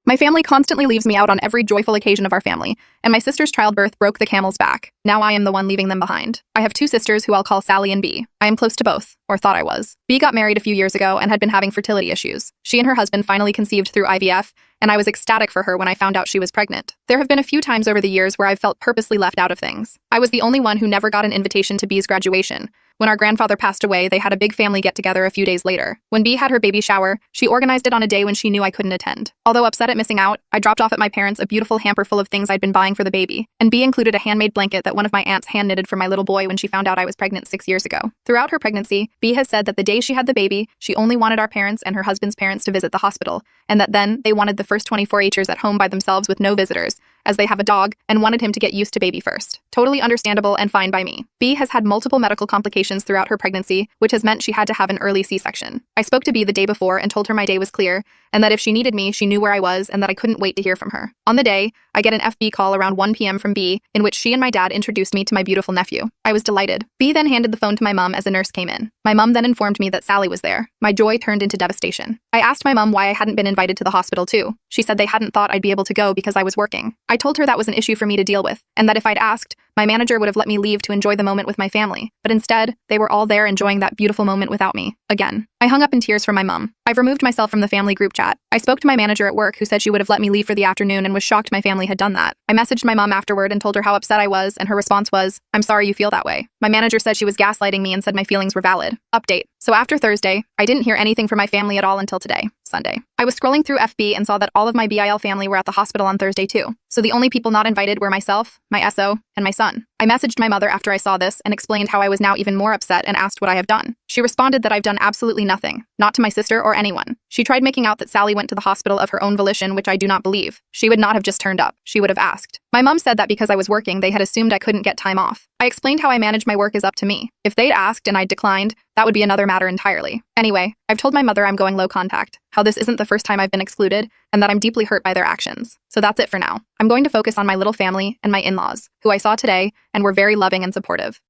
My family constantly leaves me out on every joyful occasion of our family, and my sister's childbirth broke the camel's back. Now I am the one leaving them behind. I have two sisters who I'll call Sally and B. I am close to both, or thought I was. B got married a few years ago and had been having fertility issues. She and her husband finally conceived through IVF, and I was ecstatic for her when I found out she was pregnant. There have been a few times over the years where I've felt purposely left out of things. I was the only one who never got an invitation to B's graduation. When our grandfather passed away, they had a big family get-together a few days later. When B had her baby shower, she organized it on a day when she knew I couldn't attend. Although upset at missing out, I dropped off at my parents a beautiful hamper full of things I'd been buying for the baby, and B included a handmade blanket that one of my aunts hand-knitted for my little boy when she found out I was pregnant 6 years ago. Throughout her pregnancy, B has said that the day she had the baby, she only wanted our parents and her husband's parents to visit the hospital, and that then they wanted the first 24Hers at home by themselves with no visitors, as they have a dog, and wanted him to get used to baby first. Totally understandable and fine by me. B has had multiple medical complications throughout her pregnancy, which has meant she had to have an early C-section. I spoke to B the day before and told her my day was clear, and that if she needed me, she knew where I was, and that I couldn't wait to hear from her. On the day, I get an FB call around 1 p.m. from B, in which she and my dad introduced me to my beautiful nephew. I was delighted. B then handed the phone to my mom as a nurse came in. My mom then informed me that Sally was there. My joy turned into devastation. I asked my mom why I hadn't been invited to the hospital too. She said they hadn't thought I'd be able to go because I was working. I told her that was an issue for me to deal with, and that if I'd asked, my manager would have let me leave to enjoy the moment with my family. But instead, they were all there enjoying that beautiful moment without me. Again. I hung up in tears from my mom. I've removed myself from the family group chat. I spoke to my manager at work who said she would have let me leave for the afternoon and was shocked my family had done that. I messaged my mom afterward and told her how upset I was, and her response was, "I'm sorry you feel that way." My manager said she was gaslighting me and said my feelings were valid. Update. So after Thursday, I didn't hear anything from my family at all until today, Sunday. I was scrolling through FB and saw that all of my BIL family were at the hospital on Thursday too. So the only people not invited were myself, my SO, and my son. I messaged my mother after I saw this and explained how I was now even more upset and asked what I have done. She responded that I've done absolutely nothing, not to my sister or anyone. She tried making out that Sally went to the hospital of her own volition, which I do not believe. She would not have just turned up. She would have asked. My mom said that because I was working, they had assumed I couldn't get time off. I explained how I manage my work is up to me. If they'd asked and I'd declined, that would be another matter entirely. Anyway, I've told my mother I'm going low contact, how this isn't the first time I've been excluded, and that I'm deeply hurt by their actions. So that's it for now. I'm going to focus on my little family and my in-laws, who I saw today and were very loving and supportive.